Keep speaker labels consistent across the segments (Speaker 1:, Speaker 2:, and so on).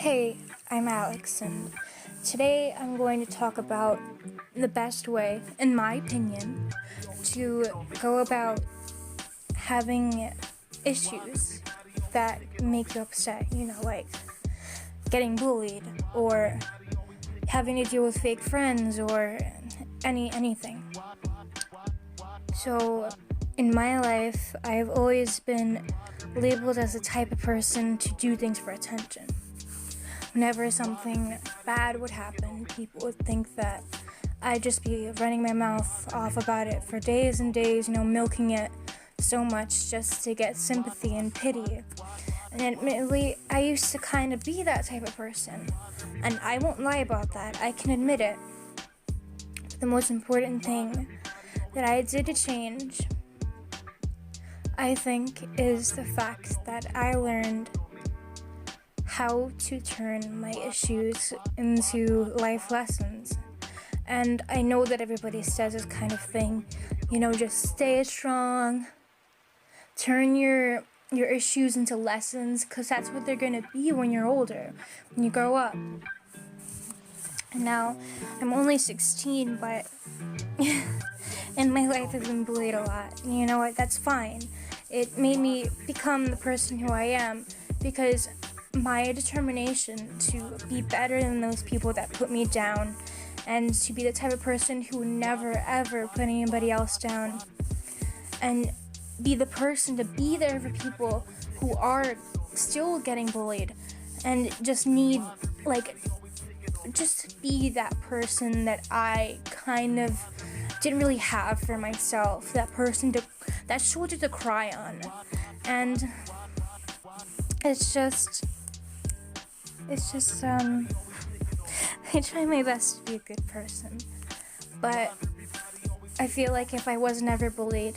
Speaker 1: Hey, I'm Alex, and today I'm going to talk about the best way, in my opinion, to go about having issues that make you upset. Like getting bullied, or having to deal with fake friends, or anything. So, in my life, I've always been labeled as the type of person to do things for attention. Whenever something bad would happen, people would think that I'd just be running my mouth off about it for days and days, milking it so much just to get sympathy and pity. And admittedly, I used to kind of be that type of person. And I won't lie about that, I can admit it. But the most important thing that I did to change, I think, is the fact that I learned how to turn my issues into life lessons. And I know that everybody says this kind of thing, just stay strong, turn your issues into lessons, because that's what they're going to be when you're older, when you grow up. And now, I'm only 16, but and my life has been bullied a lot. And you know what, that's fine. It made me become the person who I am, because my determination to be better than those people that put me down, and to be the type of person who would never ever put anybody else down, and be the person to be there for people who are still getting bullied and just need, just be that person that I kind of didn't really have for myself, that person that shoulder to cry on. And it's just I try my best to be a good person, but I feel like if I was never bullied,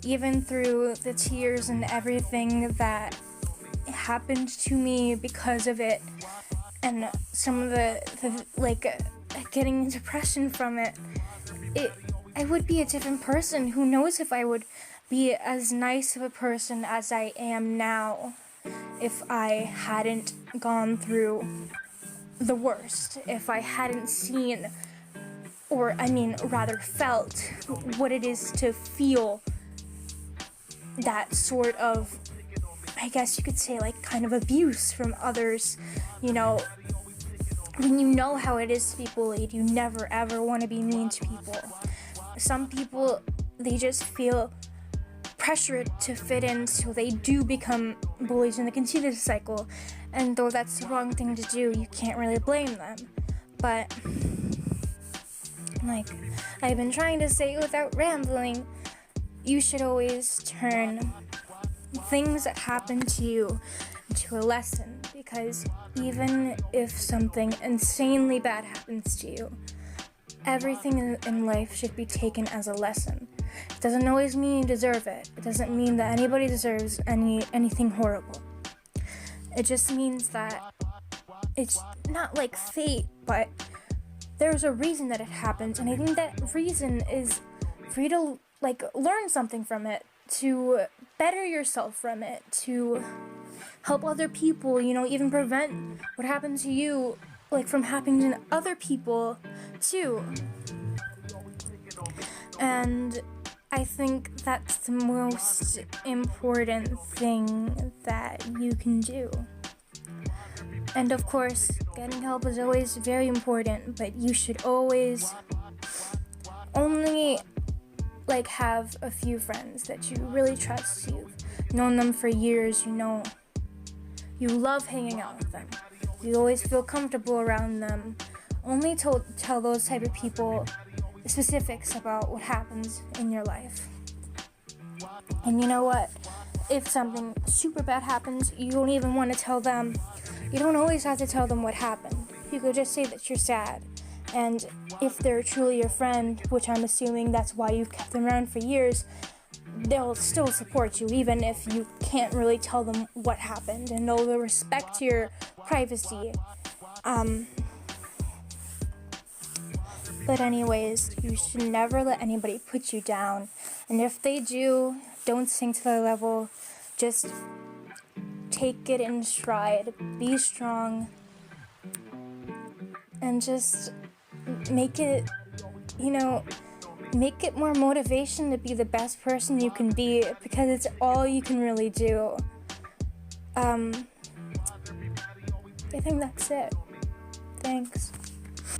Speaker 1: even through the tears and everything that happened to me because of it, and some of the getting depression from it, I would be a different person. Who knows if I would be as nice of a person as I am now if I hadn't gone through the worst, if I hadn't seen, or rather felt what it is to feel that sort of, I guess you could say, kind of abuse from others. When you know how it is to be bullied, you never ever want to be mean to people. Some people, they just feel pressured to fit in, so they do become bullies and they continue the cycle. And though that's the wrong thing to do, you can't really blame them. But I've been trying to say without rambling, you should always turn things that happen to you into a lesson, because even if something insanely bad happens to you, everything in life should be taken as a lesson. It doesn't always mean you deserve it. It doesn't mean that anybody deserves anything horrible. It just means that it's not like fate, but there's a reason that it happens, and I think that reason is for you to learn something from it, to better yourself from it, to help other people, even prevent what happened to you from happening to other people too. And I think that's the most important thing that you can do. And of course, getting help is always very important, but you should always only have a few friends that you really trust. You've known them for years, you love hanging out with them, you always feel comfortable around them. Only tell those type of people the specifics about what happens in your life. And you know what? If something super bad happens, you don't even want to tell them. You don't always have to tell them what happened. You could just say that you're sad. And if they're truly your friend, which I'm assuming that's why you've kept them around for years, they'll still support you, even if you can't really tell them what happened, and they'll respect your privacy. But anyways, you should never let anybody put you down. And if they do, don't sink to their level. Just take it in stride. Be strong. and just make it, make it more motivation to be the best person you can be, because it's all you can really do. I think that's it. Thanks.